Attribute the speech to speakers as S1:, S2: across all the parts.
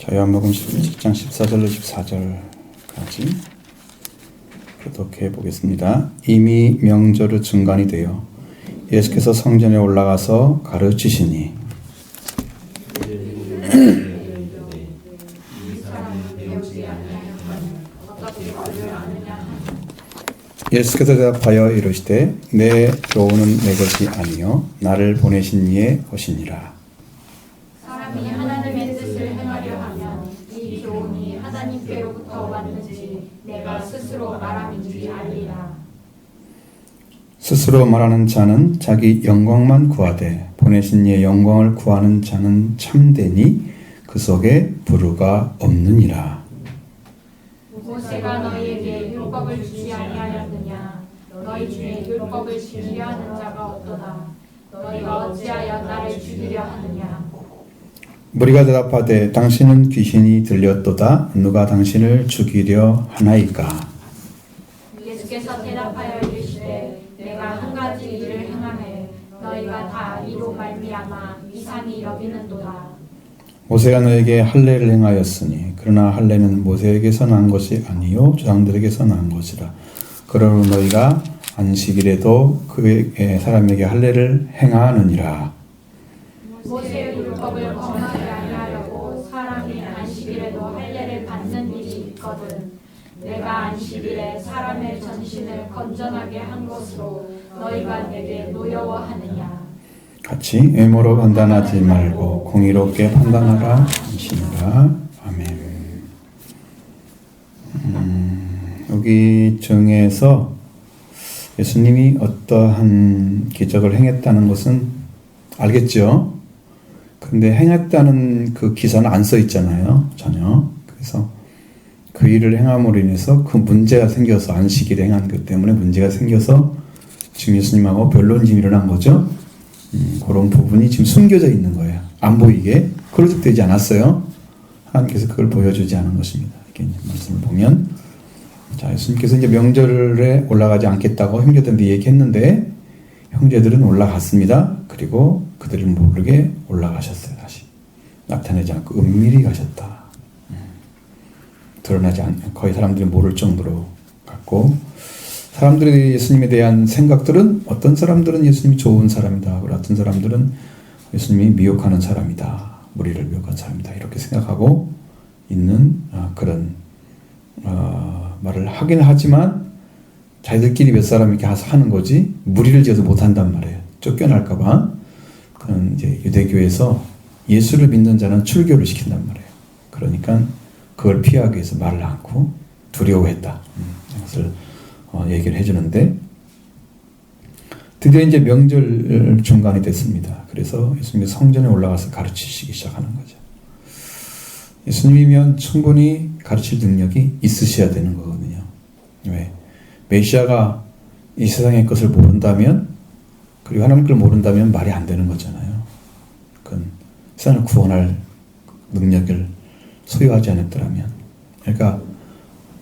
S1: 자, 요한복음 17장 14절로 14절까지 교독해 보겠습니다. 이미 명절의 중간이 되어 예수께서 성전에 올라가서 가르치시니 예수께서 대답하여 이르시되 내 교훈은 내 것이 아니요 나를 보내신 이의 것이니라.
S2: 사람이 하나님의 뜻을 행하려 하면 이 교훈이 하나님께로부터 왔는지 내가 스스로 말함인지 알리라.
S1: 스스로 말하는 자는 자기 영광만 구하되 보내신 이의 영광을 구하는 자는 참되니 그 속에 불의가 없느니라.
S2: 모세가 너희에게 율법을 주지 아니하였느냐? 너희 중에 율법을 지키려 하는 자가 없도다. 너희가 어찌하여 나를 죽이려 하느냐?
S1: 무리가 대답하되 당신은 귀신이 들렸도다. 누가 당신을 죽이려 하나이까?
S2: 예수께서 대답하여 이르시되 내가 한 가지 일을 행하매 너희가 다 이로 말미암아 이상히 여기는도다.
S1: 모세가 너에게 할례를 행하였으니 그러나 할례는 모세에게서 난 것이 아니요 조상들에게서 난 것이라. 그러므로 너희가 안식일에도 그 사람에게 할례를 행하느니라.
S2: 모세의 율법을 범하지 아니하려고 사람이 안식일에도 할례를 받는 일이 있거든. 내가 안식일에 사람의 전신을 건전하게 한 것으로 너희가 내게 노여워하느냐? 같이
S1: 애모로 판단하지 말고 공의롭게 판단하라 하시니라. 아멘. 여기 중에서 예수님이 어떠한 기적을 행했다는 것은 알겠죠? 그런데 행했다는 그 기사는 안 써 있잖아요. 전혀. 그래서 그 일을 행함으로 인해서 그 문제가 생겨서 안식일에 행한 것 때문에 문제가 생겨서 지금 예수님하고 변론이 일어난 거죠. 그런 부분이 지금 숨겨져 있는 거예요. 안 보이게. 그로직되지 않았어요. 하나님께서 그걸 보여주지 않은 것입니다. 이렇게 말씀을 보면, 자, 예수님께서 이제 명절에 올라가지 않겠다고 형제들한테 얘기했는데, 형제들은 올라갔습니다. 그리고 그들은 모르게 올라가셨어요. 다시 나타내지 않고 은밀히 가셨다. 드러나지 않고 거의 사람들이 모를 정도로 갔고, 사람들이 예수님에 대한 생각들은 어떤 사람들은 예수님이 좋은 사람이다. 그리고 어떤 사람들은 예수님이 미혹하는 사람이다. 무리를 미혹한 사람이다. 이렇게 생각하고 있는 그런 말을 하긴 하지만 자기들끼리 몇 사람이 이렇게 하는 거지 무리를 지어서 못한단 말이에요. 쫓겨날까 봐. 그런 이제 유대교에서 예수를 믿는 자는 출교를 시킨단 말이에요. 그러니까 그걸 피하기 위해서 말을 않고 두려워했다. 이것을 얘기를 해주는데, 드디어 이제 명절 중간이 됐습니다. 그래서 예수님이 성전에 올라가서 가르치시기 시작하는 거죠. 예수님이면 충분히 가르칠 능력이 있으셔야 되는 거거든요. 왜? 메시아가 이 세상의 것을 모른다면, 그리고 하나님 걸 모른다면 말이 안 되는 거잖아요. 그건 세상을 구원할 능력을 소유하지 않았더라면. 그러니까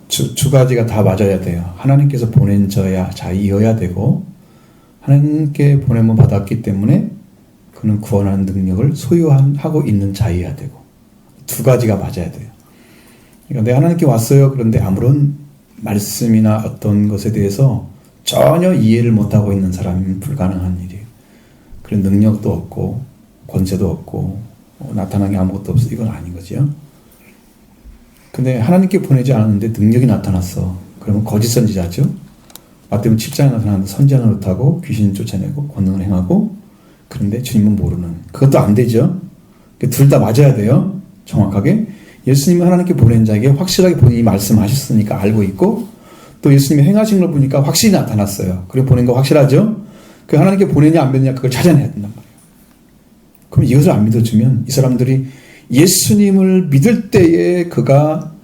S1: 두 가지가 다 맞아야 돼요. 하나님께서 보낸 자이어야 되고, 하나님께 보냄을 받았기 때문에 그는 구원하는 능력을 소유하고 있는 자이어야 되고, 두 가지가 맞아야 돼요. 그러니까 내가 하나님께 왔어요. 그런데 아무런 말씀이나 어떤 것에 대해서 전혀 이해를 못하고 있는 사람이면 불가능한 일이에요. 그런 능력도 없고 권세도 없고 나타난 게 아무것도 없어. 이건 아닌 거죠. 근데 하나님께 보내지 않았는데 능력이 나타났어. 그러면 거짓 선지자죠. 마태복음 7장에 나타나는 선지자 노릇하고 귀신 쫓아내고 권능을 행하고, 그런데 주님은 모르는. 그것도 안 되죠. 둘 다 맞아야 돼요. 정확하게. 예수님은 하나님께 보낸 자에게 확실하게 본인이 말씀하셨으니까 알고 있고, 또 예수님이 행하신 걸 보니까 확실히 나타났어요. 그리고 보낸 거 확실하죠. 그 하나님께 보내냐 안 보내냐 그걸 찾아내야 된단 말이에요. 그럼 이것을 안 믿어주면 이 사람들이 예수님을 믿을 때에 그가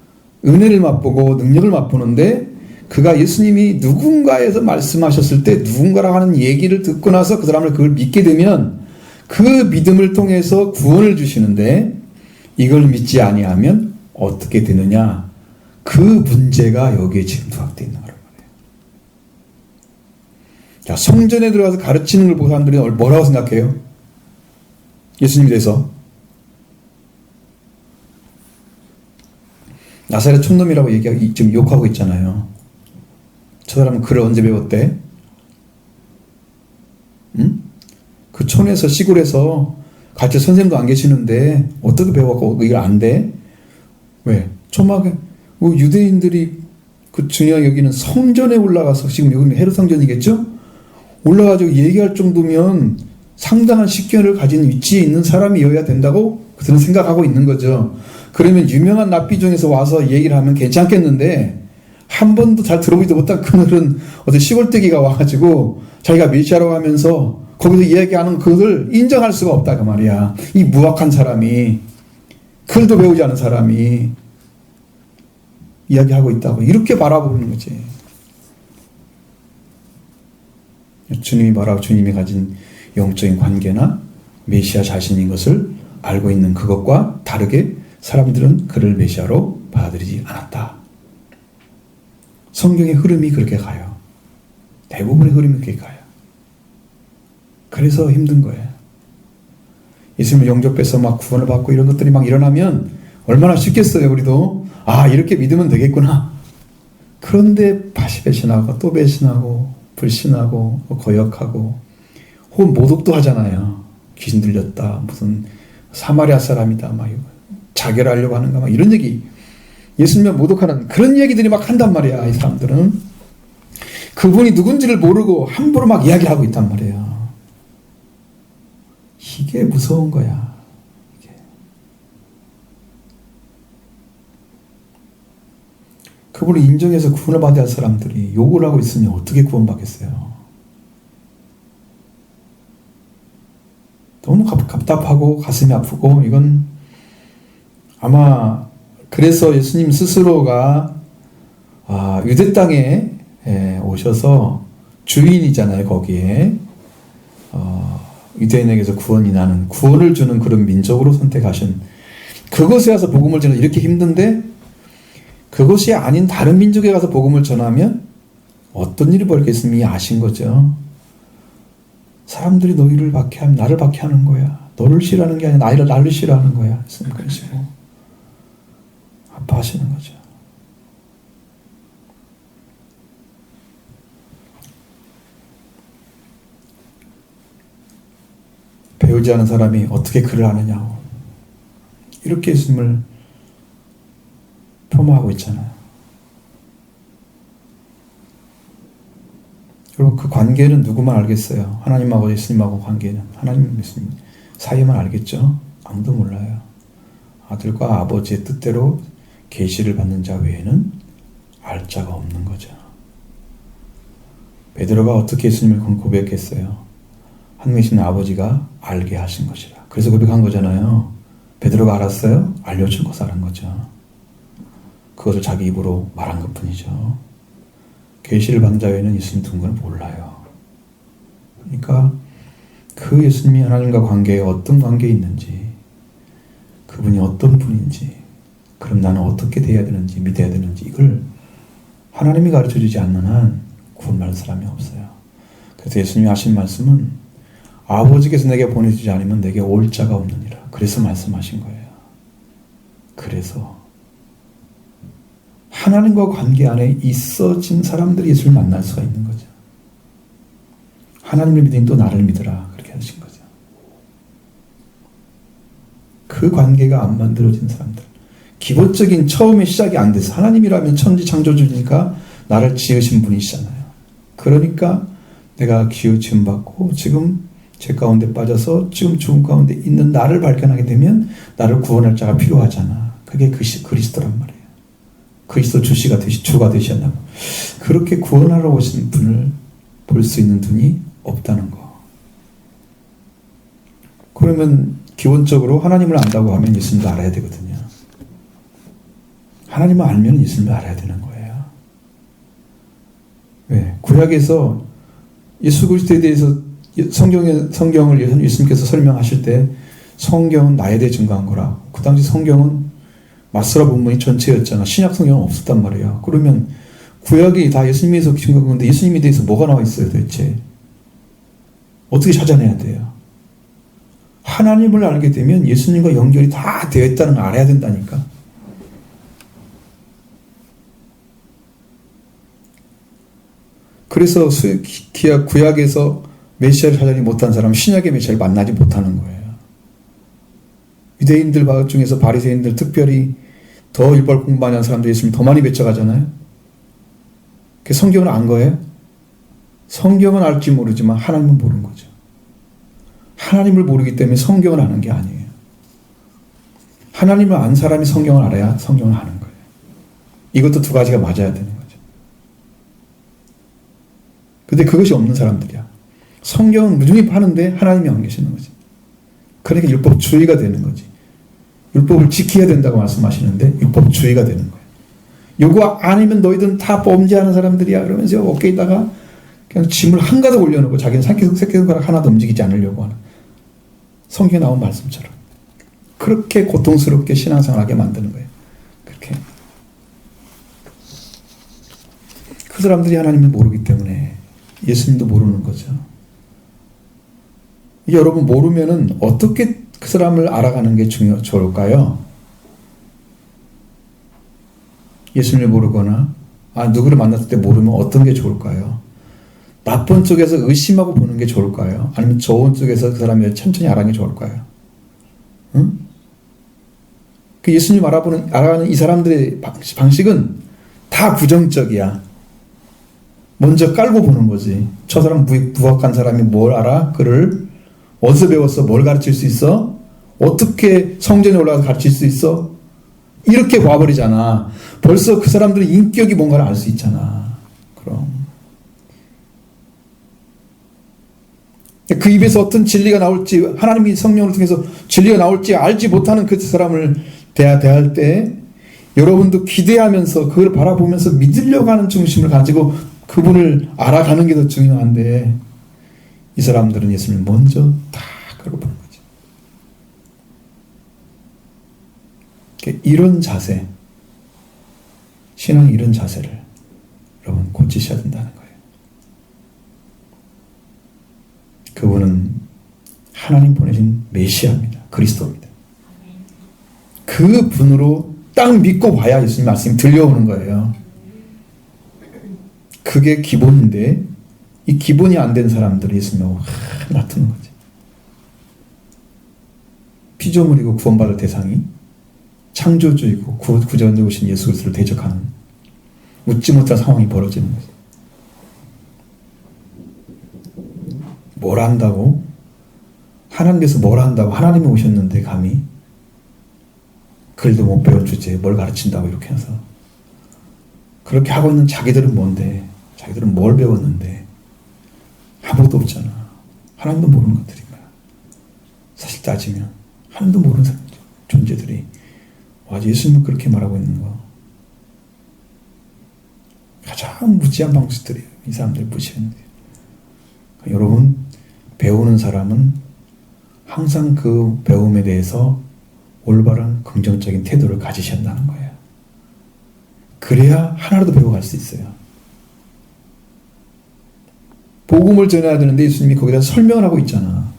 S1: 은혜를 맛보고 능력을 맛보는데, 그가 예수님이 누군가에서 말씀하셨을 때 누군가라 하는 얘기를 듣고 나서 그 사람을 그걸 믿게 되면 그 믿음을 통해서 구원을 주시는데, 이걸 믿지 아니하면 어떻게 되느냐? 그 문제가 여기에 지금 부각되어 있는 거란 말이에요. 자, 성전에 들어가서 가르치는 걸 보고 사람들이 뭐라고 생각해요? 예수님에 대해서 나사렛 촌놈이라고 얘기하고 지금 욕하고 있잖아요. 저 사람은 글을 언제 배웠대? 응? 그 촌에서 시골에서 같이 선생님도 안 계시는데 어떻게 배워갖고 이걸 안 돼? 왜? 초막에 유대인들이 그 중요하게 여기는 성전에 올라가서 지금 여기 헤롯 성전이겠죠? 올라가지고 얘기할 정도면 상당한 식견을 가진 위치에 있는 사람이어야 된다고 그들은 생각하고 있는 거죠. 그러면 유명한 랍비 중에서 와서 얘기를 하면 괜찮겠는데 한 번도 잘 들어보지도 못한 그들은 어떤 시골뜨기가 와가지고 자기가 메시아라고 하면서 거기서 이야기하는 그것을 인정할 수가 없다 그 말이야. 이 무학한 사람이, 글도 배우지 않은 사람이 이야기하고 있다고 이렇게 바라보는 거지. 주님이 말하고 주님이 가진 영적인 관계나 메시아 자신인 것을 알고 있는 그것과 다르게 사람들은 그를 메시아로 받아들이지 않았다. 성경의 흐름이 그렇게 가요. 대부분의 흐름이 그렇게 가요. 그래서 힘든 거예요. 예수님을 영접해서 막 구원을 받고 이런 것들이 막 일어나면 얼마나 쉽겠어요. 우리도 아 이렇게 믿으면 되겠구나. 그런데 다시 배신하고 또 배신하고 불신하고 거역하고 혹은 모독도 하잖아요. 귀신 들렸다. 무슨 사마리아 사람이다. 막 자결하려고 하는가 막 이런 얘기. 예수님을 모독하는 그런 얘기들이 막 한단 말이야. 이 사람들은 그분이 누군지를 모르고 함부로 막 이야기를 하고 있단 말이에요. 이게 무서운 거야. 이게. 그분을 인정해서 구원을 받아야 할 사람들이 욕을 하고 있으니 어떻게 구원받겠어요? 너무 답답하고 가슴이 아프고 이건 아마 그래서 예수님 스스로가 유대 땅에 오셔서 주인이잖아요. 거기에 유대인에게서 구원이 나는 구원을 주는 그런 민족으로 선택하신 그것에 가서 복음을 전하기 이렇게 힘든데 그것이 아닌 다른 민족에 가서 복음을 전하면 어떤 일이 벌겠음이 아신 거죠. 사람들이 너희를 박해하면 나를 박해하는 거야. 너를 싫어하는 게 아니라 나를 싫어하는 거야. 그러시고 아파하시는 거죠. 배우지 않은 사람이 어떻게 글을 아느냐고 이렇게 예수님을 폄하하고 있잖아요. 여러분 그 관계는 누구만 알겠어요? 하나님하고 예수님하고 관계는 하나님 예수님 사이만 알겠죠? 아무도 몰라요. 아들과 아버지의 뜻대로 계시를 받는 자 외에는 알 자가 없는 거죠. 베드로가 어떻게 예수님을 고백했어요? 하늘에 아버지가 알게 하신 것이라. 그래서 고백한 거잖아요. 베드로가 알았어요? 알려준 것을 알은 거죠. 그것을 자기 입으로 말한 것 뿐이죠. 계시를 받는 자 외에는 예수님 누군가를 몰라요. 그러니까 그 예수님이 하나님과 관계에 어떤 관계에 있는지 그분이 어떤 분인지 그럼 나는 어떻게 돼야 되는지 믿어야 되는지 이걸 하나님이 가르쳐주지 않는 한 구원받을 사람이 없어요. 그래서 예수님이 하신 말씀은 아버지께서 내게 보내주지 않으면 내게 올 자가 없느니라. 그래서 말씀하신 거예요. 그래서 하나님과 관계 안에 있어진 사람들이 예수를 만날 수가 있는 거죠. 하나님을 믿으니 또 나를 믿으라. 그렇게 하신 거죠. 그 관계가 안 만들어진 사람들. 기본적인 처음에 시작이 안 돼서 하나님이라면 천지 창조주니까 나를 지으신 분이시잖아요. 그러니까 내가 기우침 받고 지금 제 가운데 빠져서 지금 죽음 가운데 있는 나를 발견하게 되면 나를 구원할 자가 필요하잖아. 그게 그리스도란 말이에요. 그리스도 주가 되셨나고. 그렇게 구원하러 오신 분을 볼 수 있는 눈이 없다는 거. 그러면 기본적으로 하나님을 안다고 하면 예수님도 알아야 되거든요. 하나님을 알면 예수님을 알아야 되는 거예요. 왜? 구약에서 예수 그리스도에 대해서 성경을 예수님께서 설명하실 때 성경은 나에 대해 증거한 거라. 그 당시 성경은 마스라 본문이 전체였잖아. 신약 성경은 없었단 말이에요. 그러면 구약이 다 예수님에 대해서 증거한 건데 예수님에 대해서 뭐가 나와 있어요 도대체? 어떻게 찾아내야 돼요? 하나님을 알게 되면 예수님과 연결이 다 되어 있다는 걸 알아야 된다니까. 그래서 구약에서 메시아를 찾아내지 못한 사람은 신약의 메시아를 만나지 못하는 거예요. 유대인들 중에서 바리새인들 특별히 더 율법을 공부하는 사람들이 있으면 더 많이 맺혀가잖아요. 그 성경을 안 거예요? 성경은 알지 모르지만 하나님은 모르는 거죠. 하나님을 모르기 때문에 성경을 아는 게 아니에요. 하나님을 안 사람이 성경을 알아야 성경을 아는 거예요. 이것도 두 가지가 맞아야 되는 거죠. 근데 그것이 없는 사람들이야. 성경은 무중히 파는데 하나님이 안 계시는 거지. 그러니까 율법주의가 되는 거지. 율법을 지켜야 된다고 말씀하시는데 율법주의가 되는 거예요. 요거 아니면 너희들은 다 범죄하는 사람들이야. 그러면서 어깨에다가 그냥 짐을 한가득 올려놓고 자기는 새끼손가락 하나도 움직이지 않으려고 하는 성경에 나온 말씀처럼 그렇게 고통스럽게 신앙생활하게 만드는 거예요. 그렇게 그 사람들이 하나님을 모르기 때문에 예수님도 모르는 거죠. 여러분 모르면은 어떻게 그 사람을 알아가는 게 좋을까요? 예수님을 모르거나 누구를 만났을 때 모르면 어떤 게 좋을까요? 나쁜 쪽에서 의심하고 보는 게 좋을까요? 아니면 좋은 쪽에서 그 사람을 천천히 알아가는 게 좋을까요? 응? 그 예수님 알아가는 이 사람들의 방식은 다 부정적이야. 먼저 깔고 보는 거지. 저 사람 부학한 사람이 뭘 알아? 그를 어디서 배웠어? 뭘 가르칠 수 있어? 어떻게 성전에 올라가서 가르칠 수 있어? 이렇게 봐버리잖아. 벌써 그 사람들의 인격이 뭔가를 알 수 있잖아. 그럼 그 입에서 어떤 진리가 나올지 하나님이 성령을 통해서 진리가 나올지 알지 못하는 그 사람을 대할 때 여러분도 기대하면서 그걸 바라보면서 믿으려고 하는 중심을 가지고 그분을 알아가는 게 더 중요한데 이 사람들은 예수님을 먼저 다 걸어보는 거죠. 이런 자세, 신앙의 이런 자세를 여러분 고치셔야 된다는 거예요. 그분은 하나님 보내신 메시아입니다. 그리스도입니다. 그 분으로 딱 믿고 봐야 예수님 말씀이 들려오는 거예요. 그게 기본인데 이 기본이 안 된 사람들이 예수님하고 다투는 거지. 피조물이고 구원받을 대상이 창조주이고 구원자로 오신 예수 그리스도를 대적하는 웃지 못할 상황이 벌어지는 거지. 뭘 한다고? 하나님께서 뭘 한다고? 하나님이 오셨는데 감히 글도 못 배운 주제에 뭘 가르친다고 이렇게 해서 그렇게 하고 있는 자기들은 뭔데? 자기들은 뭘 배웠는데? 아무것도 없잖아. 하나님도 모르는 것들인 거야. 사실 따지면 하나님도 모르는 존재들이 예수님은 그렇게 말하고 있는 거 가장 무지한 방식들이에요. 이 사람들이 무시하는 거예요. 여러분 배우는 사람은 항상 그 배움에 대해서 올바른 긍정적인 태도를 가지셔야 한다는 거예요. 그래야 하나라도 배워갈 수 있어요. 복음을 전해야 되는데 예수님이 거기다 설명을 하고 있잖아.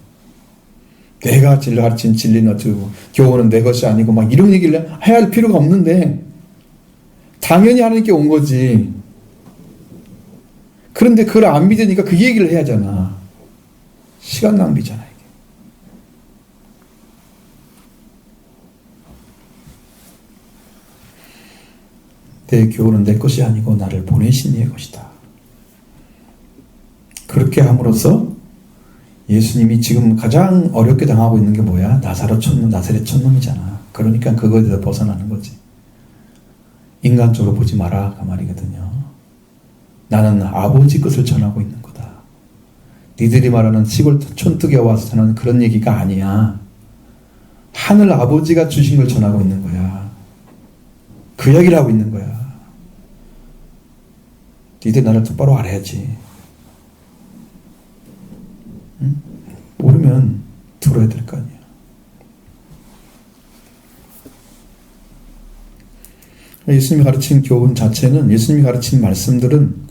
S1: 내가 가르친 진리는 어쩌고 교훈은 내 것이 아니고 막 이런 얘기를 해야 할 필요가 없는데 당연히 하나님께 온 거지. 그런데 그걸 안 믿으니까 그 얘기를 해야 하잖아. 시간 낭비잖아 이게. 내 교훈은 내 것이 아니고 나를 보내신 이의 것이다. 그렇게 함으로써 예수님이 지금 가장 어렵게 당하고 있는 게 뭐야? 나사렛 촌놈이잖아. 그러니까 그거에 대해서 벗어나는 거지. 인간적으로 보지 마라 그 말이거든요. 나는 아버지 것을 전하고 있는 거다. 니들이 말하는 시골 촌뜨기에 와서 전하는 그런 얘기가 아니야. 하늘 아버지가 주신 걸 전하고 있는 거야. 그 이야기를 하고 있는 거야. 니들 나를 똑바로 알아야지. 응? 모르면 들어야 될 거 아니야. 예수님이 가르친 교훈 자체는, 예수님이 가르친 말씀들은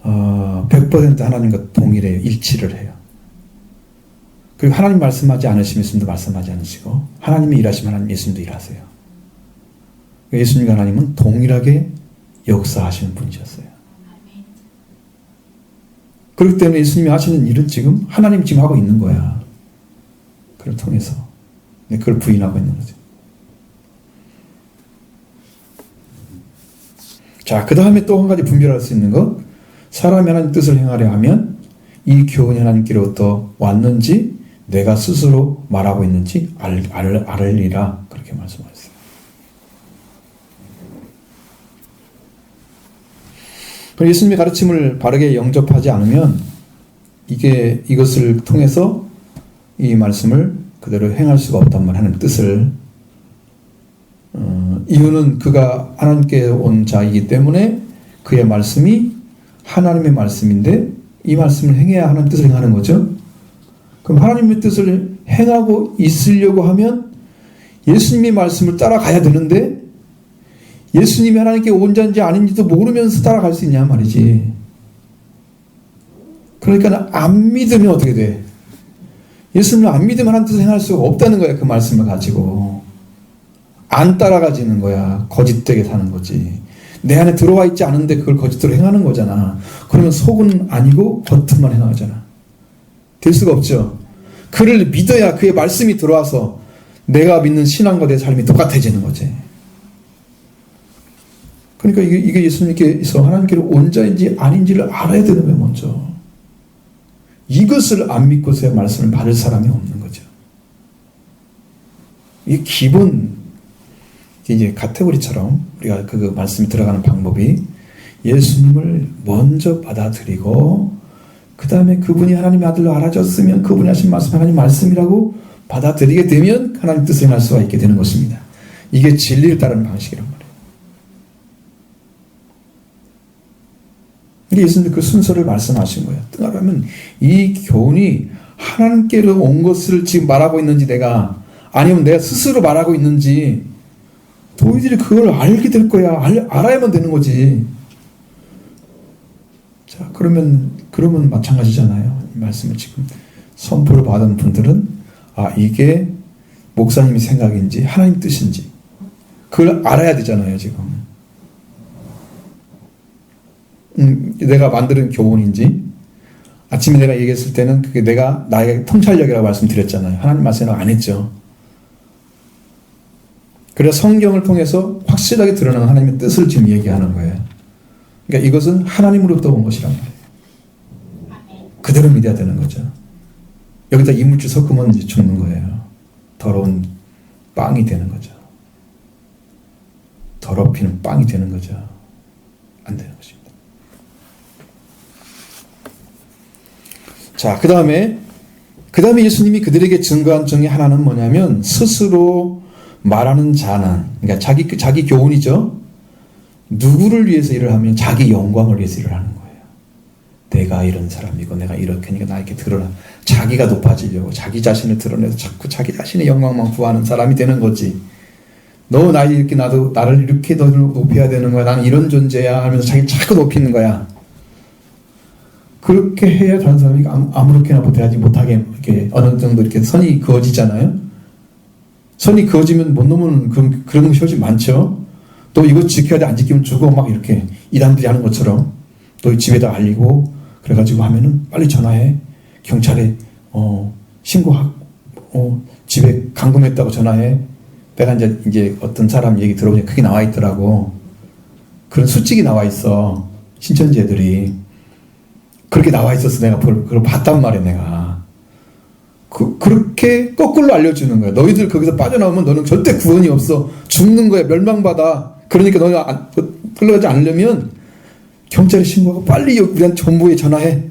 S1: 100% 하나님과 동일해요. 일치를 해요. 그리고 하나님 말씀하지 않으시면 예수님도 말씀하지 않으시고, 하나님이 일하시면 하나님 예수님도 일하세요. 예수님과 하나님은 동일하게 역사하시는 분이셨어요. 그렇기 때문에 예수님이 하시는 일은 지금 하나님이 지금 하고 있는 거야. 그걸 통해서. 그걸 부인하고 있는 거죠. 자, 그 다음에 또 한 가지 분별할 수 있는 것. 사람이 하나님 뜻을 행하려 하면 이 교훈이 하나님께로부터 왔는지 내가 스스로 말하고 있는지 알으리라. 그렇게 말씀하셨어요. 예수님의 가르침을 바르게 영접하지 않으면 이것을 통해서 이 말씀을 그대로 행할 수가 없단 말이에요. 하나님의 뜻을. 이유는 그가 하나님께 온 자이기 때문에 그의 말씀이 하나님의 말씀인데 이 말씀을 행해야 하나님의 뜻을 행하는 거죠. 그럼 하나님의 뜻을 행하고 있으려고 하면 예수님의 말씀을 따라가야 되는데 예수님이 하나님께 온 자인지 아닌지도 모르면서 따라갈 수 있냐 말이지. 그러니까 안 믿으면 어떻게 돼? 예수님을 안 믿으면 하나님 뜻을 행할 수가 없다는 거야. 그 말씀을 가지고. 안 따라가지는 거야. 거짓되게 사는 거지. 내 안에 들어와 있지 않은데 그걸 거짓대로 행하는 거잖아. 그러면 속은 아니고 겉만 행하잖아. 될 수가 없죠. 그를 믿어야 그의 말씀이 들어와서 내가 믿는 신앙과 내 삶이 똑같아지는 거지. 그러니까 이게 예수님께서 하나님께로 온 자인지 아닌지를 알아야 되는 거예요, 먼저. 이것을 안 믿고서야 말씀을 받을 사람이 없는 거죠. 이게 기본, 이제 카테고리처럼 우리가 그 말씀이 들어가는 방법이 예수님을 먼저 받아들이고, 그 다음에 그분이 하나님의 아들로 알아졌으면 그분이 하신 말씀 하나님 말씀이라고 받아들이게 되면 하나님 뜻을 행할 수가 있게 되는 것입니다. 이게 진리를 따르는 방식이란 말이에요. 예수님이 그 순서를 말씀하신 거예요. 그러면 이 교훈이 하나님께로 온 것을 지금 말하고 있는지 내가 아니면 내가 스스로 말하고 있는지 너희들이 그걸 알게 될 거야. 알아야만 되는 거지. 자, 그러면 마찬가지잖아요. 이 말씀을 지금 선포를 받은 분들은 이게 목사님의 생각인지 하나님 뜻인지 그걸 알아야 되잖아요. 지금 내가 만드는 교훈인지 아침에 내가 얘기했을 때는 그게 내가 나의 통찰력이라고 말씀드렸잖아요. 하나님 말씀은 안 했죠. 그래서 성경을 통해서 확실하게 드러나는 하나님의 뜻을 지금 얘기하는 거예요. 그러니까 이것은 하나님으로부터 온 것이란 말이에요. 그대로 믿어야 되는 거죠. 여기다 이물질 섞으면 이제 죽는 거예요. 더러운 빵이 되는 거죠. 더럽히는 빵이 되는 거죠. 안 되는 것입니다. 자, 그 다음에 예수님이 그들에게 증거한 증의 하나는 뭐냐면 스스로 말하는 자는, 그러니까 자기 교훈이죠. 누구를 위해서 일을 하면 자기 영광을 위해서 일을 하는 거예요. 내가 이런 사람이고 내가 이렇게 하니까 나에게 드러나. 자기가 높아지려고 자기 자신을 드러내서 자꾸 자기 자신의 영광만 구하는 사람이 되는 거지. 나를 이렇게 너를 높여야 되는 거야. 나는 이런 존재야 하면서 자기 자꾸 높이는 거야. 그렇게 해야 다른 사람이 아무렇게나 대하지 못하게 이렇게 어느 정도 이렇게 선이 그어지잖아요. 선이 그어지면 못 넘는 그런 것이 훨씬 많죠. 또 이거 지켜야 돼, 안 지키면 죽어, 막 이렇게 이단들이 하는 것처럼 또 집에다 알리고 그래가지고 하면은 빨리 전화해. 경찰에 신고하고 집에 감금했다고 전화해. 내가 이제 어떤 사람 얘기 들어보니 그게 나와 있더라고. 그런 수칙이 나와 있어. 신천지 애들이. 그렇게 나와 있어서 내가 그걸 봤단 말이야, 내가. 그렇게 거꾸로 알려주는 거야. 너희들 거기서 빠져나오면 너는 절대 구원이 없어. 죽는 거야. 멸망받아. 그러니까 너희가 끌려가지 않으려면 경찰에 신고하고 빨리 우리한테 정부에 전화해.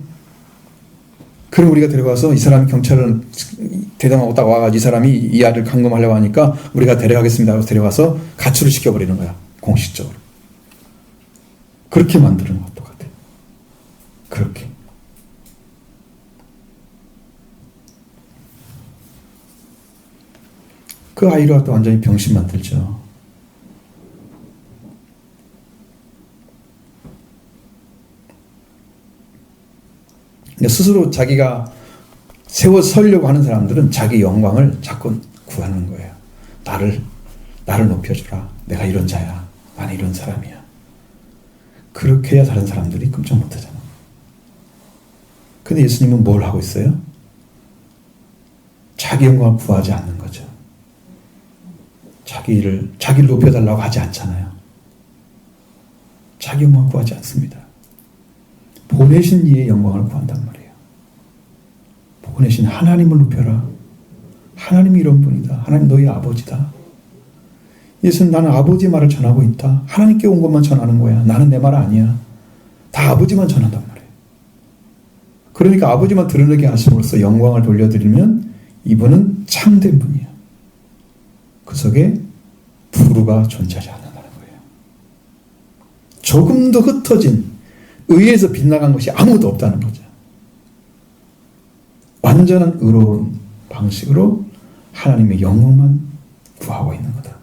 S1: 그럼 우리가 데려가서 이 사람이 경찰을 대담하고 딱 와가지고 이 사람이 이 아이를 감금하려고 하니까 우리가 데려가겠습니다 하고 데려가서 가출을 시켜버리는 거야. 공식적으로. 그렇게 만드는 것과 똑같아. 그렇게. 그 아이를 갖다 완전히 병신 만들죠. 스스로 자기가 세워서려고 하는 사람들은 자기 영광을 자꾸 구하는 거예요. 나를 높여주라. 내가 이런 자야. 나는 이런 사람이야. 그렇게 해야 다른 사람들이 끔찍 못하잖아. 근데 예수님은 뭘 하고 있어요? 자기 영광을 구하지 않는 거죠. 자기를 높여달라고 하지 않잖아요. 자기 영광을 구하지 않습니다. 보내신 이의 영광을 구한단 말이에요. 보내신 하나님을 높여라. 하나님이 이런 분이다. 하나님 너희 아버지다. 예수는 나는 아버지 말을 전하고 있다. 하나님께 온 것만 전하는 거야. 나는 내 말 아니야. 다 아버지만 전한단 말이에요. 그러니까 아버지만 드러내게 하심으로써 영광을 돌려드리면 이분은 참된 분이에요. 그 속에 부르가 존재하지 않는다는 거예요. 조금 더 흩어진 의에서 빗나간 것이 아무것도 없다는 거죠. 완전한 의로운 방식으로 하나님의 영광만 구하고 있는 거다.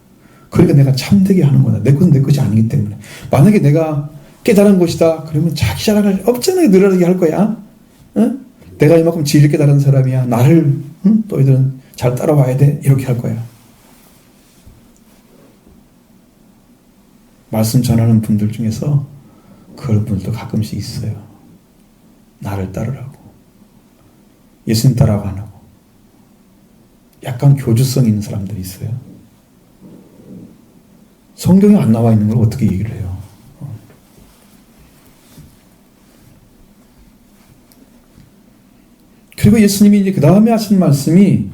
S1: 그러니까 내가 참되게 하는 거다. 내 것은 내 것이 아니기 때문에. 만약에 내가 깨달은 것이다. 그러면 자기 자랑을 엄청나게 늘어나게 할 거야. 응? 내가 이만큼 지혜를 깨달은 사람이야. 나를 너희들은 잘 따라와야 돼. 이렇게 할 거야. 말씀 전하는 분들 중에서 그런 분들도 가끔씩 있어요. 나를 따르라고. 예수님 따라가 안 하고. 약간 교주성 있는 사람들이 있어요. 성경에 안 나와 있는 걸 어떻게 얘기를 해요? 그리고 예수님이 이제 그 다음에 하신 말씀이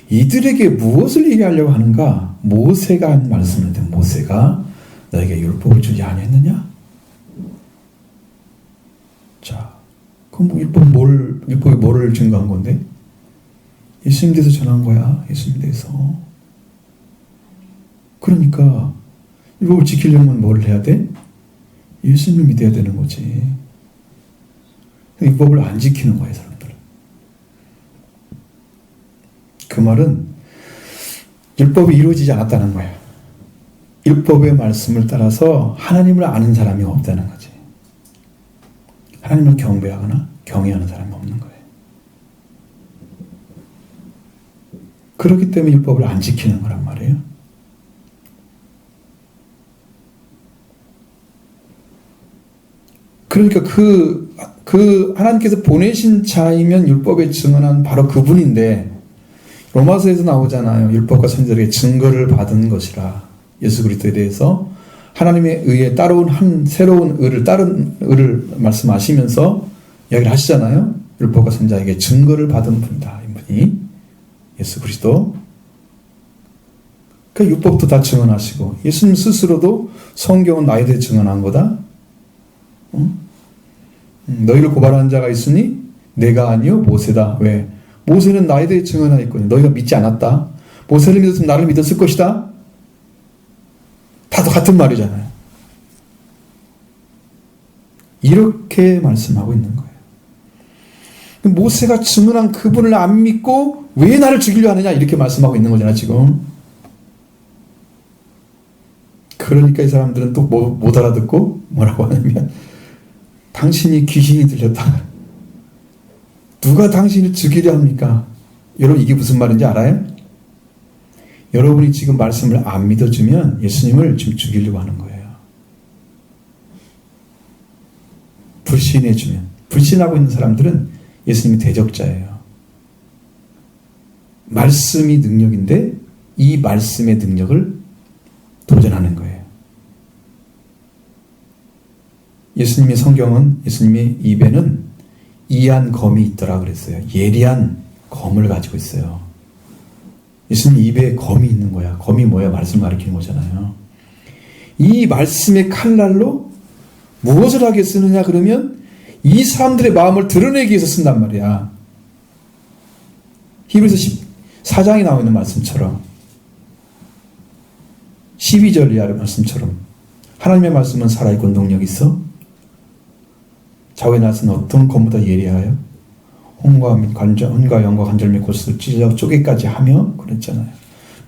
S1: 이들에게 무엇을 얘기하려고 하는가? 모세가 한 말씀인데, 모세가 너에게 율법을 주지 아니했느냐? 자, 그럼 율법이 뭐를 증거한 건데? 예수님 대해서 전한 거야. 예수님 대해서. 그러니까 율법을 지키려면 뭘 해야 돼? 예수님을 믿어야 되는 거지. 율법을 안 지키는 거예요, 사람들. 그 말은 율법이 이루어지지 않았다는 거예요. 율법의 말씀을 따라서 하나님을 아는 사람이 없다는 거지. 하나님을 경배하거나 경외하는 사람이 없는 거예요. 그렇기 때문에 율법을 안 지키는 거란 말이에요. 그러니까 그 하나님께서 보내신 자이면 율법에 증언한 바로 그분인데, 로마서에서 나오잖아요. 율법과 선지자에게 증거를 받은 것이라. 예수 그리스도에 대해서 하나님의 의에 따라온 한 새로운 의를, 다른 의를 말씀하시면서 이야기를 하시잖아요. 율법과 선지자에게 증거를 받은 분이다. 이분이 예수 그리스도. 그 율법도 다 증언하시고, 예수님 스스로도 성경은 나에 대해 증언한 거다. 너희를 고발하는 자가 있으니 내가 아니요 모세다. 왜? 모세는 나에 대해 증언하였거든. 너희가 믿지 않았다. 모세를 믿었으면 나를 믿었을 것이다. 다도 같은 말이잖아요. 이렇게 말씀하고 있는 거예요. 모세가 증언한 그분을 안 믿고 왜 나를 죽이려 하느냐, 이렇게 말씀하고 있는 거잖아요, 지금. 그러니까 이 사람들은 또 못 알아듣고 뭐라고 하냐면, 당신이 귀신이 들렸다. 누가 당신을 죽이려 합니까? 여러분, 이게 무슨 말인지 알아요? 여러분이 지금 말씀을 안 믿어주면 예수님을 지금 죽이려고 하는 거예요. 불신해주면. 불신하고 있는 사람들은 예수님이 대적자예요. 말씀이 능력인데 이 말씀의 능력을 도전하는 거예요. 예수님의 성경은, 예수님의 입에는 이한 검이 있더라 그랬어요. 예리한 검을 가지고 있어요. 예수님 입에 검이 있는 거야. 검이 뭐야? 말씀을 가리키는 거잖아요. 이 말씀의 칼날로 무엇을 하게 쓰느냐 그러면 이 사람들의 마음을 드러내기 위해서 쓴단 말이야. 히브리서 14장에 나와 있는 말씀처럼, 12절 이하의 말씀처럼 하나님의 말씀은 살아있고 능력이 있어 좌우의 낫은 어떤 검보다 예리하여 혼과 영과 관절 및 골수를 찢어 쪼개까지 하며 그랬잖아요.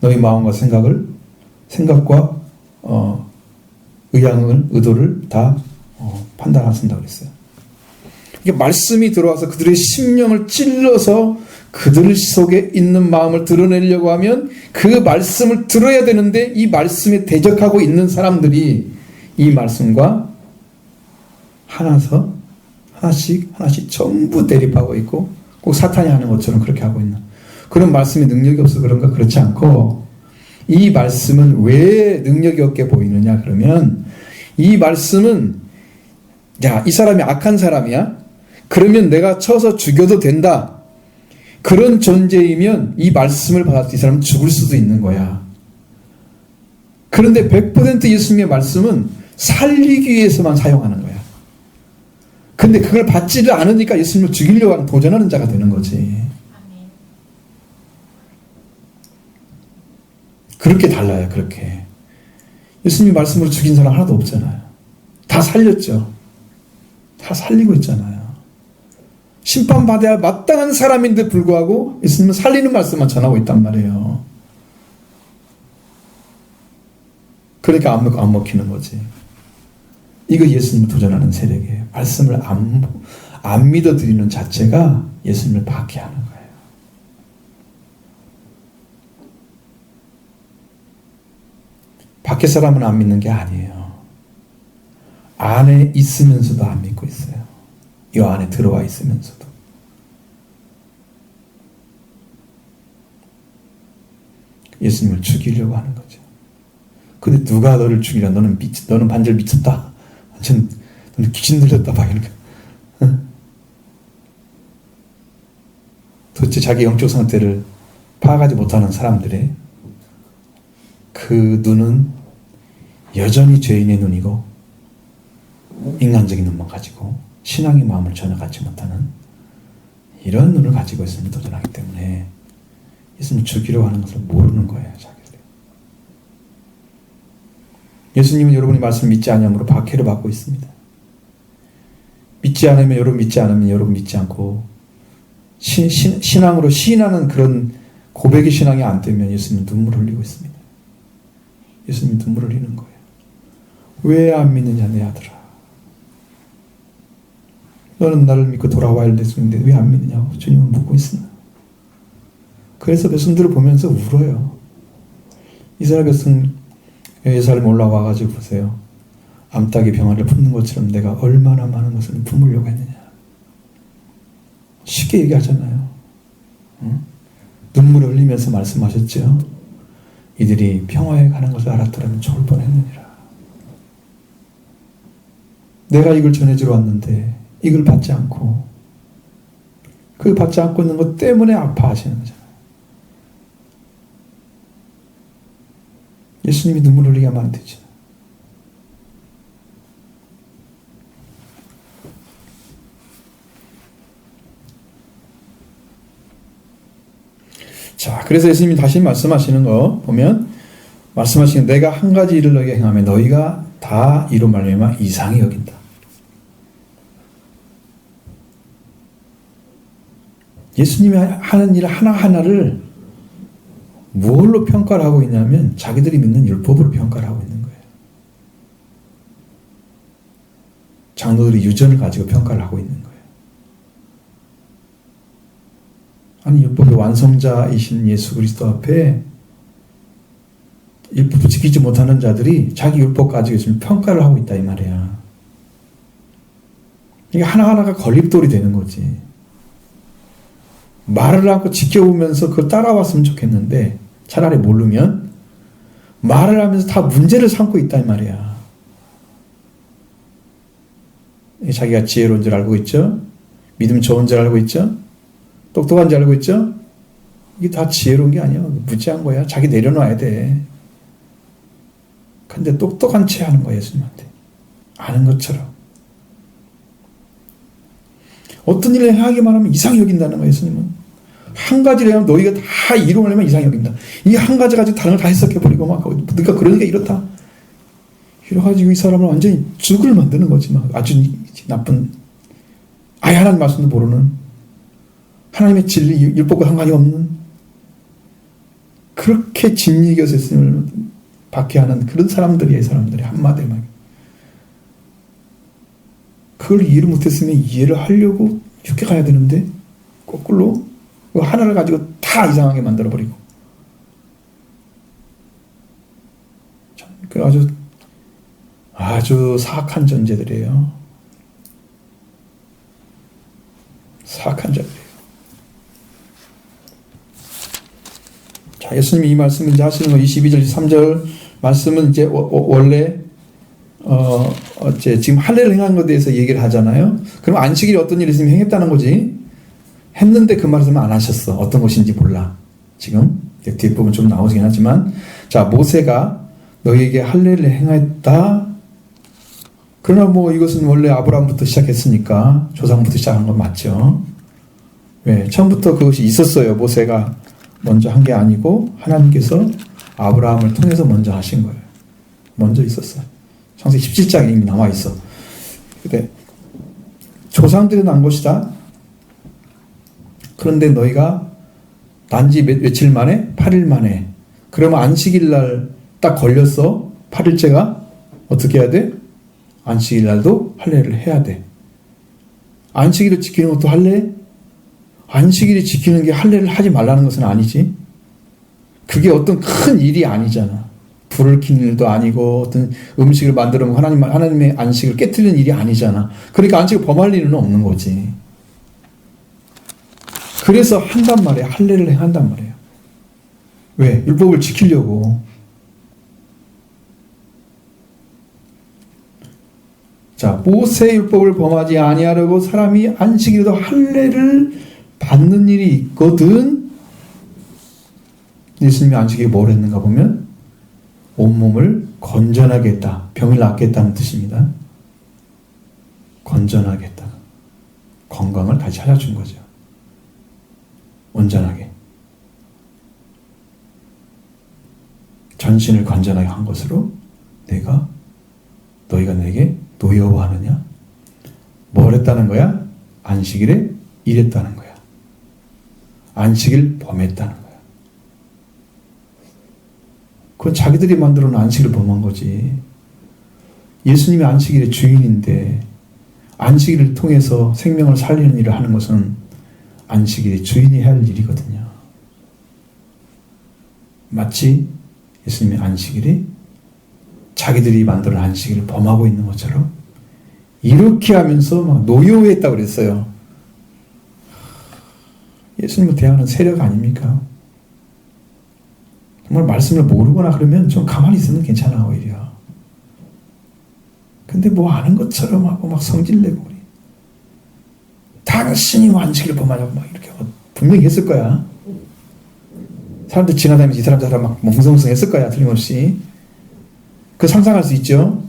S1: 너희 마음과 생각과 의도를 다 판단하신다고 그랬어요. 이게 말씀이 들어와서 그들의 심령을 찔러서 그들 속에 있는 마음을 드러내려고 하면 그 말씀을 들어야 되는데, 이 말씀에 대적하고 있는 사람들이 이 말씀과 하나씩 하나씩 전부 대립하고 있고 꼭 사탄이 하는 것처럼 그렇게 하고 있는 그런 말씀에 능력이 없어 그런가? 그렇지 않고 이 말씀은 왜 능력이 없게 보이느냐 그러면 이 말씀은 야, 이 사람이 악한 사람이야? 그러면 내가 쳐서 죽여도 된다. 그런 존재이면 이 말씀을 받아서 이 사람은 죽을 수도 있는 거야. 그런데 100% 예수님의 말씀은 살리기 위해서만 사용하는 거야. 근데 그걸 받지를 않으니까 예수님을 죽이려고 하는 도전하는 자가 되는 거지. 그렇게 달라요. 그렇게. 예수님이 말씀으로 죽인 사람 하나도 없잖아요. 다 살렸죠. 다 살리고 있잖아요. 심판받아야 마땅한 사람인데 불구하고 예수님은 살리는 말씀만 전하고 있단 말이에요. 그러니까 안 먹히는 거지. 이거 예수님을 도전하는 세력이에요. 말씀을 안 믿어드리는 자체가 예수님을 박해하는 거예요. 밖에 사람은 안 믿는 게 아니에요. 안에 있으면서도 안 믿고 있어요. 이 안에 들어와 있으면서도. 예수님을 죽이려고 하는 거죠. 근데 누가 너를 죽이려? 너는 반절 미쳤다. 완전 너는 귀신 들렸다. 막 이렇게. 도대체 자기 영적 상태를 파악하지 못하는 사람들의 그 눈은 여전히 죄인의 눈이고 인간적인 눈만 가지고 신앙의 마음을 전혀 갖지 못하는 이런 눈을 가지고 있으면 도전하기 때문에 예수님 죽이려고 하는 것을 모르는 거예요. 자기들이. 예수님은 여러분이 말씀 믿지 않으므로 박해를 받고 있습니다. 믿지 않으면 여러분 믿지 않으면 여러분 믿지 않고 신앙으로 시인하는 그런 고백의 신앙이 안 되면 예수님 눈물을 흘리고 있습니다. 예수님 눈물을 흘리는 거예요. 왜 안 믿느냐 내 아들아. 너는 나를 믿고 돌아와야 되는데 왜 안 믿느냐고 주님은 묻고 있습니다. 그래서 백성들을 보면서 울어요. 이스라엘 백성 예루살렘 올라와가지고 보세요. 암탉이 병아리를 품는 것처럼 내가 얼마나 많은 것을 품으려고 했느냐. 쉽게 얘기하잖아요. 응? 눈물을 흘리면서 말씀하셨죠. 이들이 평화에 가는 것을 알았더라면 좋을 뻔했느니라. 내가 이걸 전해주러 왔는데 이걸 받지 않고 그걸 받지 않고 있는 것 때문에 아파하시는 거잖아요. 예수님이 눈물 흘리게 하면 안 되죠. 자, 그래서 예수님이 다시 말씀하시는 거 보면 말씀하시는 내가 한 가지 일을 너희에게 행하면 너희가 다 이로 말미암아 이상히 여긴다. 예수님이 하는 일 하나하나를 무엇로 평가를 하고 있냐면 자기들이 믿는 율법으로 평가를 하고 있는 거예요. 장로들이 유전을 가지고 평가를 하고 있는 거예요. 아니 율법의 완성자이신 예수 그리스도 앞에 율법을 지키지 못하는 자들이 자기 율법 가지고 지금 평가를 하고 있다 이 말이야. 이게 하나하나가 걸림돌이 되는 거지. 말을 하고 지켜보면서 그걸 따라왔으면 좋겠는데 차라리 모르면 말을 하면서 다 문제를 삼고 있다 이 말이야. 자기가 지혜로운 줄 알고 있죠. 믿음 좋은 줄 알고 있죠. 똑똑한 줄 알고 있죠. 이게 다 지혜로운 게 아니야. 무지한 거야. 자기 내려놔야 돼. 근데 똑똑한 채 하는 거야 예수님한테. 아는 것처럼. 어떤 일을 행하기만 하면 이상히 여긴다는 거야 예수님은. 한 가지를 하면 너희가 다 이루려면 이상히 여긴다. 이 한 가지 가지고 다른 걸 다 해석해버리고 막 그러니까 그러니까 이렇다. 이래가지고 이 사람을 완전히 죽을 만드는 거지. 막 아주 나쁜 아예 하나님 말씀도 모르는 하나님의 진리 율법과 상관이 없는 그렇게 진리교에서 예수님을 박해하는 그런 사람들이에요. 사람들이 한마디로 막 그걸 이해를 못했으면 이해를 하려고 쉽게 가야 되는데 거꾸로 하나를 가지고 다 이상하게 만들어버리고 그 아주 사악한 존재들이에요. 사악한 자들이에요. 자, 예수님이 이 말씀을 이제 하시는 거 22절, 23절 말씀은 이제 원래 지금 할례를 행한 것에 대해서 얘기를 하잖아요. 그럼 안식일이 어떤 일이 있으면 행했다는 거지. 했는데 그 말씀을 안 하셨어. 어떤 것인지 몰라. 지금 뒷부분 좀 나오긴 하지만, 자, 모세가 너희에게 할례를 행하였다. 그러나 뭐 이것은 원래 아브라함부터 시작했으니까 조상부터 시작한 건 맞죠. 왜? 처음부터 그것이 있었어요. 모세가 먼저 한 게 아니고 하나님께서 아브라함을 통해서 먼저 하신 거예요. 먼저 있었어요. 창세기 17장에 이미 나와 있어. 근데 조상들이 난 것이다. 그런데 너희가 난지 며칠 만에 8일 만에, 그러면 안식일 날 딱 걸렸어. 8일째가 어떻게 해야 돼? 안식일 날도 할례를 해야 돼. 안식일을 지키는 것도 할례? 안식일을 지키는 게 할례를 하지 말라는 것은 아니지. 그게 어떤 큰 일이 아니잖아. 불을 켜는 일도 아니고 어떤 음식을 만들어 놓으면 하나님의 안식을 깨트리는 일이 아니잖아. 그러니까 안식을 범할 일은 없는 거지. 그래서 한단 말이에요. 할례를 행한단 말이에요. 왜? 율법을 지키려고. 자, 모세 율법을 범하지 아니하려고 사람이 안식일에도 할례를 받는 일이 있거든. 예수님이 안식일에 뭘 했는가 보면 온몸을 건전하게 했다. 병을 낫게 했다는 뜻입니다. 건전하게 했다. 건강을 다시 찾아준 거죠. 온전하게. 전신을 건전하게 한 것으로 너희가 내게 노여워하느냐? 뭘 했다는 거야? 안식일에 일했다는 거야. 안식일 범했다는 거야. 그건 자기들이 만들어 놓은 안식일을 범한 거지. 예수님이 안식일의 주인인데 안식일을 통해서 생명을 살리는 일을 하는 것은 안식일의 주인이 해야 할 일이거든요. 마치 예수님의 안식일이 자기들이 만든 안식일을 범하고 있는 것처럼 이렇게 하면서 막 노여워했다고 그랬어요. 예수님을 대하는 세력 아닙니까? 정말 말씀을 모르거나 그러면 좀 가만히 있으면 괜찮아, 오히려. 근데 뭐 아는 것처럼 하고 막 성질내고 그래. 당신이 안식일을 범하냐고 막 이렇게 분명히 했을 거야. 사람들 지나다니면서 이 사람 저 사람 막 멍성멍성 했을 거야, 틀림없이. 그 상상할 수 있죠?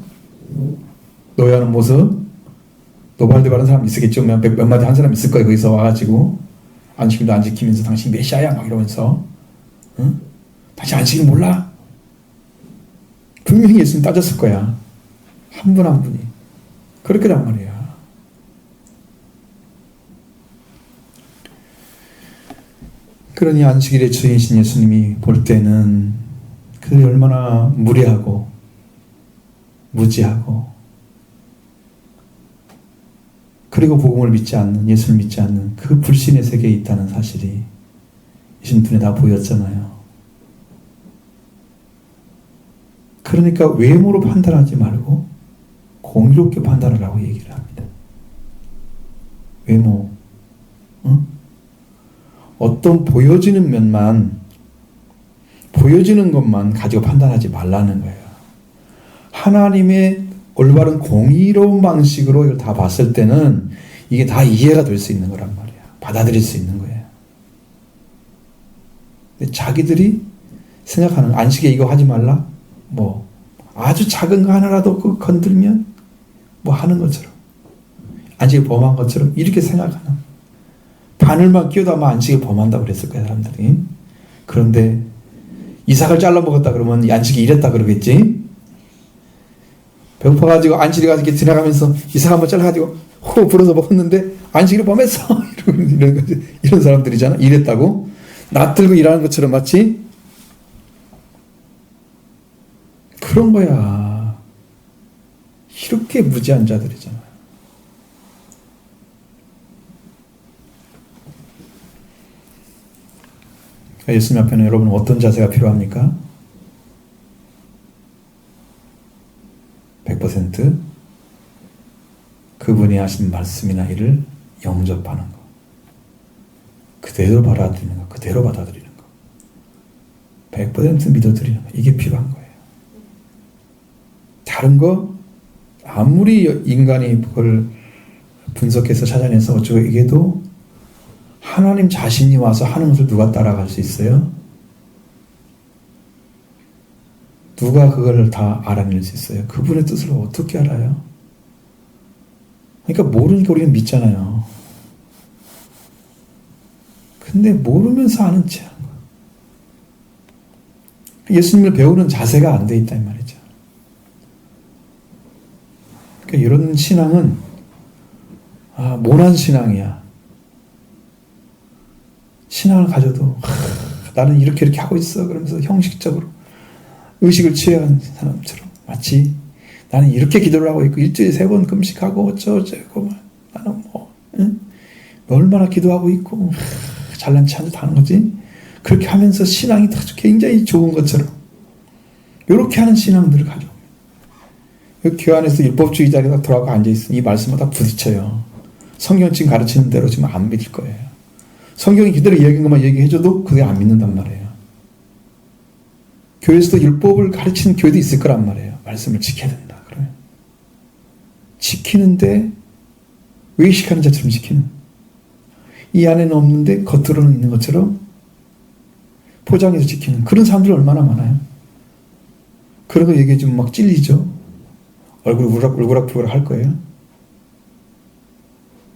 S1: 노예하는 모습. 노발대발한 사람 있었겠죠? 몇 마디 한 사람 있을 거예요. 거기서 와가지고 안식일도 안 지키면서 당신 메시아야 막 이러면서, 응? 당신 안식일 몰라? 분명히 예수님 따졌을 거야. 한 분 한 분이. 그렇게란 말이야. 그러니 안식일의 주인이신 예수님이 볼 때는 그들이 얼마나 무례하고 무지하고 그리고 복음을 믿지 않는, 예수를 믿지 않는 그 불신의 세계에 있다는 사실이 예수님 눈에 다 보였잖아요. 그러니까 외모로 판단하지 말고 공의롭게 판단하라고 얘기를 합니다. 외모, 응? 어떤 보여지는 면만, 보여지는 것만 가지고 판단하지 말라는 거예요. 하나님의 올바른 공의로운 방식으로 이걸 다 봤을 때는 이게 다 이해가 될 수 있는 거란 말이야. 받아들일 수 있는 거예요. 근데 자기들이 생각하는, 안식에 이거 하지 말라? 뭐 아주 작은 거 하나라도 그 건들면 뭐 하는 것처럼, 안식에 범한 것처럼 이렇게 생각하는, 바늘만 끼워도 아마 안식에 범한다고 그랬을 거야, 사람들이. 그런데 이삭을 잘라 먹었다 그러면 이 안식이 이랬다 그러겠지. 배고파가지고 안식일에 가서 이렇게 지나가면서 이삭 한번 잘라가지고 호 불어서 먹었는데 안식일을 범했어. 이런 사람들이잖아. 이랬다고. 나 들고 일하는 것처럼 마치 그런 거야. 이렇게 무지한 자들이잖아. 예수님 앞에는 여러분 어떤 자세가 필요합니까? 100% 그분이 하신 말씀이나 일을 영접하는 것. 그대로 받아들이는 거, 그대로 받아들이는 거. 100% 믿어드리는 거. 이게 필요한 거예요. 다른 거 아무리 인간이 그걸 분석해서 찾아내서 어쩌고 이게도 하나님 자신이 와서 하는 것을 누가 따라갈 수 있어요? 누가 그걸 다 알아낼 수 있어요? 그분의 뜻을 어떻게 알아요? 그러니까 모르니까 우리는 믿잖아요. 근데 모르면서 아는 체 하는 거예요. 예수님을 배우는 자세가 안 돼 있다 이 말이죠. 그러니까 이런 신앙은 모난 신앙이야. 신앙을 가져도 나는 이렇게 하고 있어 그러면서 형식적으로 의식을 취한 사람처럼 마치 나는 이렇게 기도를 하고 있고 일주일에 3번 금식하고 어쩌고 나는 얼마나 기도하고 있고 잘난 체 하는 듯 하는 거지. 그렇게 하면서 신앙이 굉장히 좋은 것처럼 이렇게 하는 신앙들을 가져옵니다. 교회 안에서 율법주의자리에 돌아가고 앉아있으니 이 말씀마다 부딪혀요. 성경 지금 가르치는 대로 지금 안 믿을 거예요. 성경이 그대로 이야기한 것만 얘기해줘도 그게 안 믿는단 말이에요. 교회에서도 율법을 가르치는 교회도 있을 거란 말이에요. 말씀을 지켜야 된다. 그러면 지키는데 외식하는 자처럼 지키는, 이 안에는 없는데 겉으로는 있는 것처럼 포장해서 지키는 그런 사람들이 얼마나 많아요. 그런 거 얘기해 주면 막 찔리죠. 얼굴이 울그락불그락 할 거예요.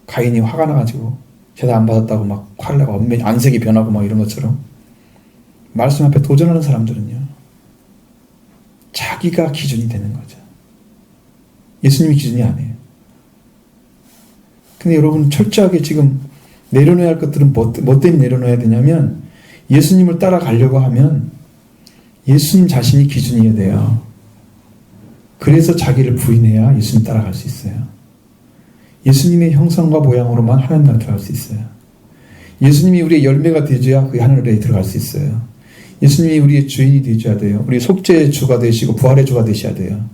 S1: 가인이 화가 나가지고 제사 안 받았다고 막 화를 내고 안색이 변하고 막 이런 것처럼 말씀 앞에 도전하는 사람들은요, 자기가 기준이 되는 거죠. 예수님이 기준이 아니에요. 근데 여러분 철저하게 지금 내려놓아야 할 것들은 뭐 때문에 내려놓아야 되냐면, 예수님을 따라가려고 하면 예수님 자신이 기준이어야 돼요. 그래서 자기를 부인해야 예수님 따라갈 수 있어요. 예수님의 형상과 모양으로만 하나님 나라에 들어갈 수 있어요. 예수님이 우리의 열매가 되어야 그 하늘에 들어갈 수 있어요. 예수님이 우리의 주인이 되어야 돼요. 우리 속죄의 주가 되시고 부활의 주가 되셔야 돼요.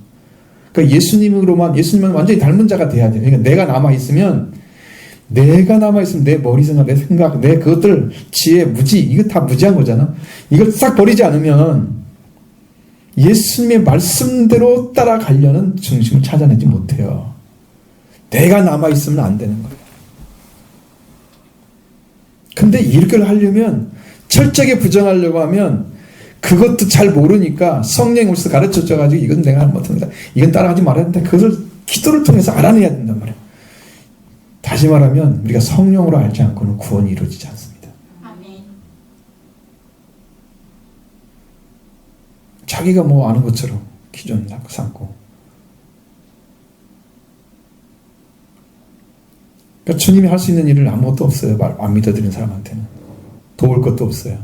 S1: 그러니까 예수님은 완전히 닮은 자가 돼야 돼요. 그러니까 내가 남아있으면 내 머리생각, 내 생각, 내 그것들, 지혜, 무지, 이거 다 무지한 거잖아. 이걸 싹 버리지 않으면 예수님의 말씀대로 따라가려는 중심을 찾아내지 못해요. 내가 남아있으면 안 되는 거예요. 근데 이렇게 하려면, 철저하게 부정하려고 하면 그것도 잘 모르니까 성령이 오셔서 가르쳐줘가지고 이건 내가 못합니다. 이건 따라가지 말아야 된다. 그것을 기도를 통해서 알아내야 된단 말이에요. 다시 말하면 우리가 성령으로 알지 않고는 구원이 이루어지지 않습니다.
S2: 아멘.
S1: 자기가 뭐 아는 것처럼 기존 삼고, 그러니까 주님이 할 수 있는 일은 아무것도 없어요. 안 믿어드리는 사람한테는 도울 것도 없어요.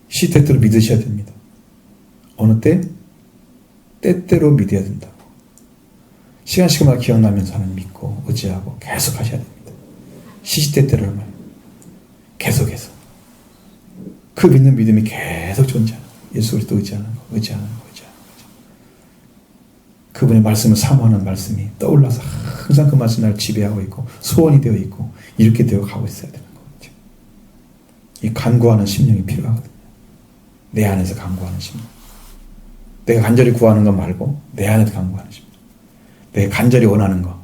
S1: 시대대로 믿으셔야 됩니다. 어느 때? 때때로 믿어야 된다고. 시간마다 기억나면서 하나님 믿고 의지하고 계속 하셔야 됩니다. 시시때때로는 말이에요. 계속해서. 그 믿는 믿음이 계속 존재하는 거예요. 예수 그리스도 의지하는 거. 그분의 말씀을 사모하는 말씀이 떠올라서 항상 그 말씀 나를 지배하고 있고 소원이 되어 있고 이렇게 되어 가고 있어야 되는 거죠. 이 간구하는 심령이 필요하거든요. 내 안에서 간구하는 심령. 내가 간절히 구하는 것 말고 내 안에서 간구하는 심령. 내가 간절히 원하는 거.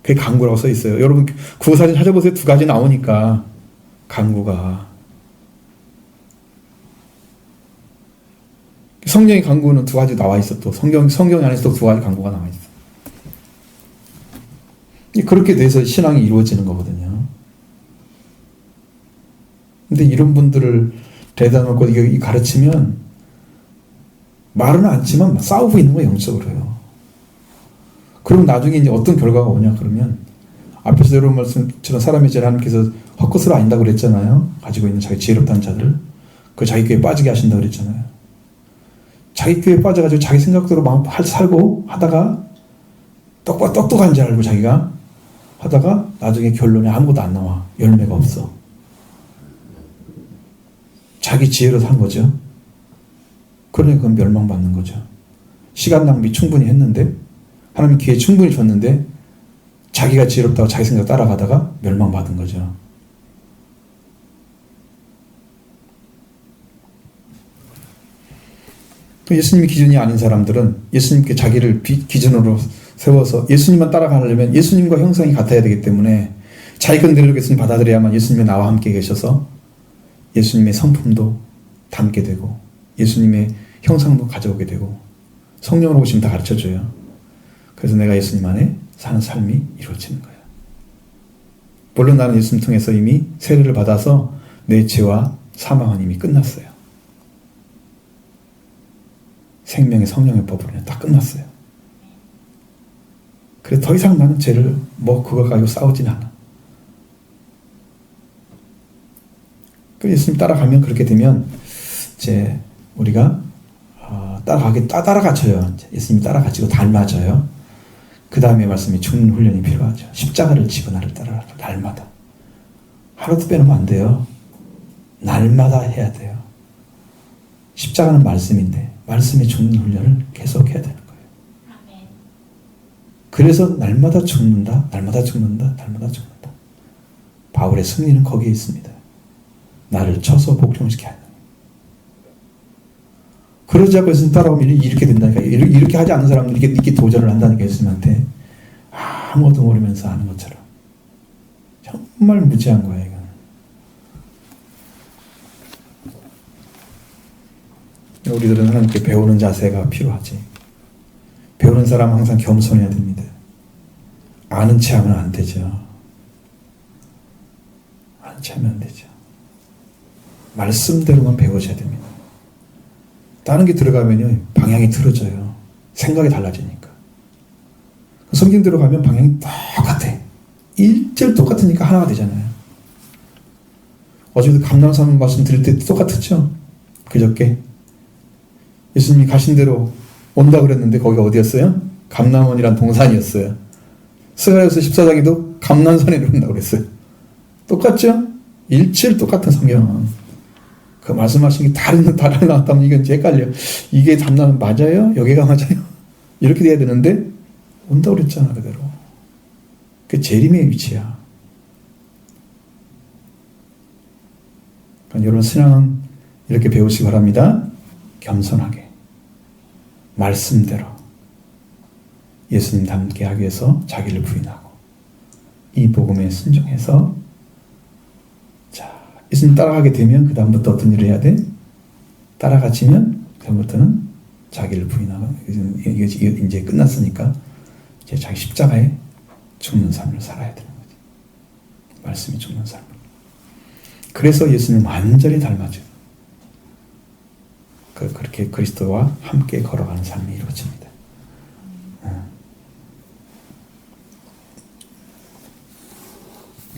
S1: 그게 간구라고 써 있어요. 여러분 구호사진 찾아보세요. 2가지 나오니까 간구가. 성령의 간구는 2가지 나와 있어. 또 성경 안에서 또 2가지 간구가 나와 있어. 그렇게 돼서 신앙이 이루어지는 거거든요. 근데 이런 분들을 대다 놓고 이게 가르치면 말은 않지만 싸우고 있는 거예요. 영적으로요. 그럼 나중에 이제 어떤 결과가 오냐 그러면, 앞에서 여러분 말씀처럼 사람이 이제 하나님께서 헛것으로 아닌다고 그랬잖아요. 가지고 있는 자기 지혜롭다는 자들을 그 자기 교회에 빠지게 하신다고 그랬잖아요. 자기 교회에 빠져가지고 자기 생각대로 살고 하다가 똑똑한 줄 알고 자기가 하다가 나중에 결론이 아무것도 안 나와. 열매가 없어. 자기 지혜로 산 거죠. 그러니까 그건 멸망받는 거죠. 시간 낭비 충분히 했는데, 하나님 기회 충분히 줬는데 자기가 지혜롭다고 자기 생각 따라가다가 멸망받은 거죠. 예수님이 기준이 아닌 사람들은 예수님께 자기를 기준으로 세워서 예수님만 따라가려면 예수님과 형상이 같아야 되기 때문에 자기 건대로 예수님 받아들여야만 예수님이 나와 함께 계셔서 예수님의 성품도 담게 되고 예수님의 형상도 가져오게 되고 성령으로 오시면 다 가르쳐줘요. 그래서 내가 예수님 안에 사는 삶이 이루어지는 거예요. 물론 나는 예수님 통해서 이미 세례를 받아서 내 죄와 사망은 이미 끝났어요. 생명의 성령의 법으로 다 끝났어요. 그래서 더 이상 나는 죄를 그거 가지고 싸우진 않아. 예수님 따라가면 그렇게 되면 이제 우리가 따라가져요. 예수님 따라가지고 닮아져요. 그 다음에 말씀이 죽는 훈련이 필요하죠. 십자가를 지고 나를 따라라. 날마다. 하루도 빼놓으면 안 돼요. 날마다 해야 돼요. 십자가는 말씀인데 말씀이 죽는 훈련을 계속 해야 되는 거예요. 그래서 날마다 죽는다. 날마다 죽는다. 날마다 죽는다. 바울의 승리는 거기에 있습니다. 나를 쳐서 복종시켜야 한다. 그러지 않고 예수님 따라오면 이렇게 된다니까. 이렇게 하지 않는 사람들이 이렇게 도전을 한다니까. 예수님한테 아무것도 모르면서 하는 것처럼. 정말 무지한 거예요. 이건. 우리들은 하나님께 배우는 자세가 필요하지. 배우는 사람은 항상 겸손해야 됩니다. 아는 체 하면 안 되죠. 아는 체 하면 안 되죠. 말씀대로만 배우셔야 됩니다. 다른 게 들어가면요, 방향이 틀어져요. 생각이 달라지니까. 성경대로 가면 방향이 똑같아. 일절 똑같으니까 하나가 되잖아요. 어제도 감람산 말씀 드릴 때 똑같았죠? 그저께. 예수님이 가신 대로 온다 그랬는데 거기가 어디였어요? 감람원이란 동산이었어요. 스가랴서 14장에도 감람산에 온다고 그랬어요. 똑같죠? 일절 똑같은 성경은. 그 말씀하신 게 다른 나왔다면 이건 이제 헷갈려. 이게 담나면 맞아요? 여기가 맞아요? 이렇게 돼야 되는데 온다고 그랬잖아 그대로. 그게 재림의 위치야. 그러니까 여러분 신앙은 이렇게 배우시기 바랍니다. 겸손하게 말씀대로 예수님 닮게 하기 위해서 자기를 부인하고 이 복음에 순종해서 예수님 따라가게 되면 그 다음부터 어떤 일을 해야 돼? 따라가지면 그 다음부터는 자기를 부인하고 이게 이제 끝났으니까 이제 자기 십자가에 죽는 삶을 살아야 되는 거지. 말씀이 죽는 삶을. 그래서 예수님 완전히 닮아져요. 그렇게 그리스도와 함께 걸어가는 삶이 이루어집니다.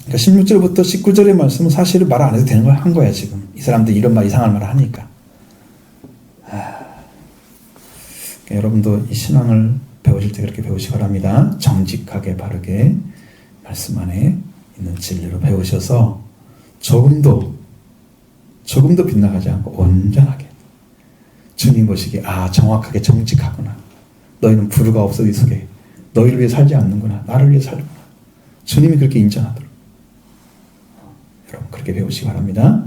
S1: 그러니까 16절부터 19절의 말씀은 사실을 말 안 해도 되는 걸 한 거야 지금. 이 사람들이 이런 말 이상한 말을 하니까. 그러니까 여러분도 이 신앙을 배우실 때 그렇게 배우시기 바랍니다. 정직하게 바르게 말씀 안에 있는 진리로 배우셔서 조금도 빗나가지 않고 온전하게 주님 보시기에 정확하게 정직하구나. 너희는 불의가 없어 이 속에 너희를 위해 살지 않는구나. 나를 위해 살구나. 주님이 그렇게 인정하도록 여러분 그렇게 배우시기 바랍니다.